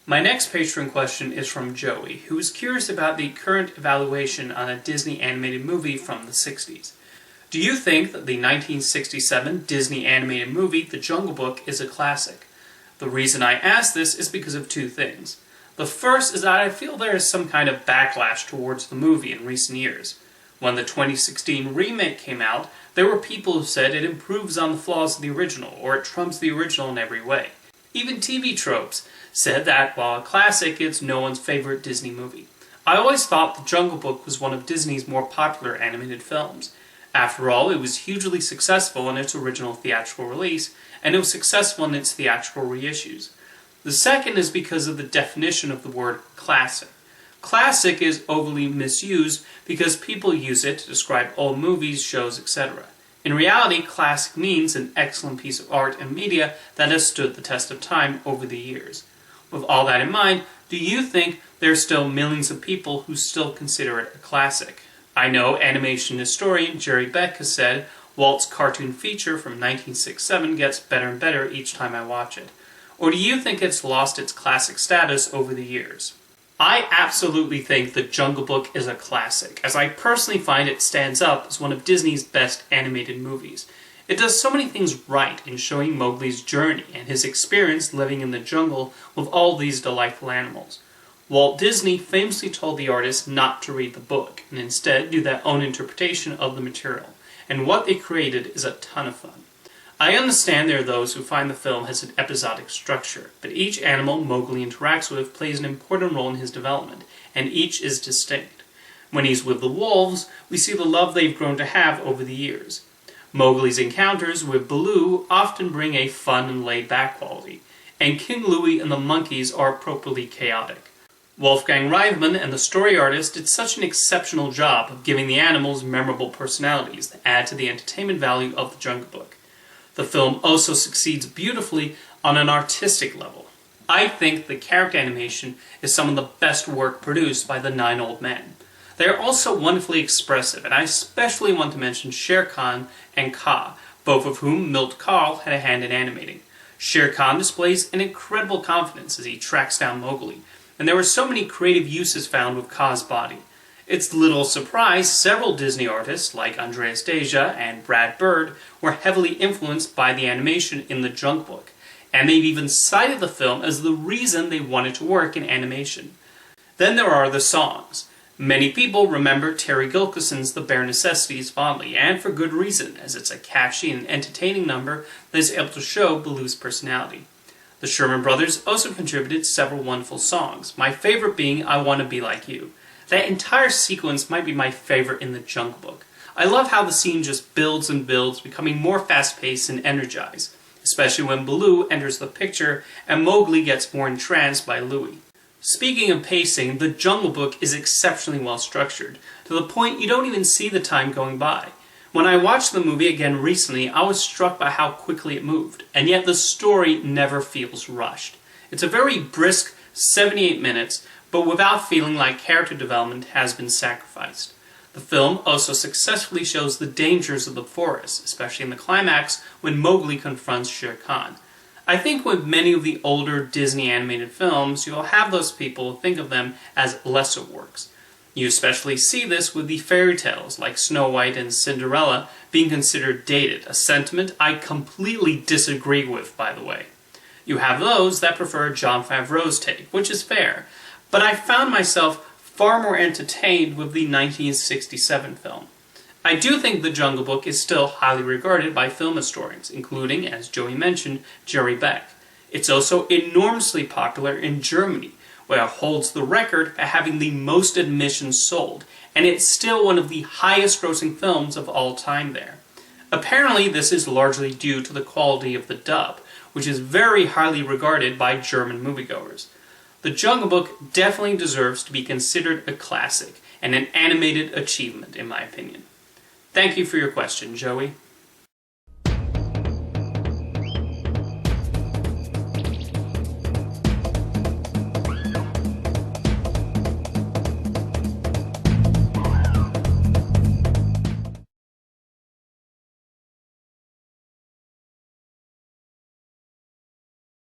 My next Patreon question is from Joey, who is curious about the current evaluation on a Disney animated movie from the 60s. Do you think that the 1967 Disney animated movie The Jungle Book is a classic? The reason I ask this is because of two things. The first is that I feel there is some kind of backlash towards the movie in recent years. When the 2016 remake came out, there were people who said it improves on the flaws of the original, or it trumps the original in every way. Even TV tropes said that, while a classic, it's no one's favorite Disney movie. I always thought The Jungle Book was one of Disney's more popular animated films. After all, it was hugely successful in its original theatrical release, and it was successful in its theatrical reissues. The second is because of the definition of the word classic. Classic is overly misused because people use it to describe old movies, shows, etc. In reality, classic means an excellent piece of art and media that has stood the test of time over the years. With all that in mind, do you think there are still millions of people who still consider it a classic? I know animation historian Jerry Beck has said Walt's cartoon feature from 1967 gets better and better each time I watch it. Or do you think it's lost its classic status over the years? I absolutely think The Jungle Book is a classic, as I personally find it stands up as one of Disney's best animated movies. It does so many things right in showing Mowgli's journey and his experience living in the jungle with all these delightful animals. Walt Disney famously told the artists not to read the book, and instead do their own interpretation of the material, and what they created is a ton of fun. I understand there are those who find the film has an episodic structure, but each animal Mowgli interacts with plays an important role in his development, and each is distinct. When he's with the wolves, we see the love they've grown to have over the years. Mowgli's encounters with Baloo often bring a fun and laid-back quality, and King Louie and the monkeys are appropriately chaotic. Wolfgang Reitman and the story artist did such an exceptional job of giving the animals memorable personalities that add to the entertainment value of The Jungle Book. The film also succeeds beautifully on an artistic level. I think the character animation is some of the best work produced by the 9 Old Men. They are also wonderfully expressive, and I especially want to mention Shere Khan and Kaa, both of whom Milt Kahl had a hand in animating. Shere Khan displays an incredible confidence as he tracks down Mowgli, and there were so many creative uses found with Kaa's body. It's little surprise several Disney artists, like Andreas Deja and Brad Bird, were heavily influenced by the animation in The Jungle Book, and they've even cited the film as the reason they wanted to work in animation. Then there are the songs. Many people remember Terry Gilkison's The Bare Necessities fondly, and for good reason, as it's a catchy and entertaining number that is able to show Baloo's personality. The Sherman Brothers also contributed several wonderful songs, my favorite being I Want to Be Like You. That entire sequence might be my favorite in The Jungle Book. I love how the scene just builds and builds, becoming more fast-paced and energized, especially when Baloo enters the picture and Mowgli gets more entranced by Louie. Speaking of pacing, The Jungle Book is exceptionally well structured, to the point you don't even see the time going by. When I watched the movie again recently, I was struck by how quickly it moved, and yet the story never feels rushed. It's a very brisk 78 minutes, but without feeling like character development has been sacrificed. The film also successfully shows the dangers of the forest, especially in the climax when Mowgli confronts Shere Khan. I think with many of the older Disney animated films, you'll have those people think of them as lesser works. You especially see this with the fairy tales like Snow White and Cinderella being considered dated, a sentiment I completely disagree with, by the way. You have those that prefer Jon Favreau's take, which is fair, but I found myself far more entertained with the 1967 film. I do think The Jungle Book is still highly regarded by film historians, including, as Joey mentioned, Jerry Beck. It's also enormously popular in Germany, where it holds the record for having the most admissions sold, and it's still one of the highest grossing films of all time there. Apparently this is largely due to the quality of the dub, which is very highly regarded by German moviegoers. The Jungle Book definitely deserves to be considered a classic, and an animated achievement in my opinion. Thank you for your question, Joey.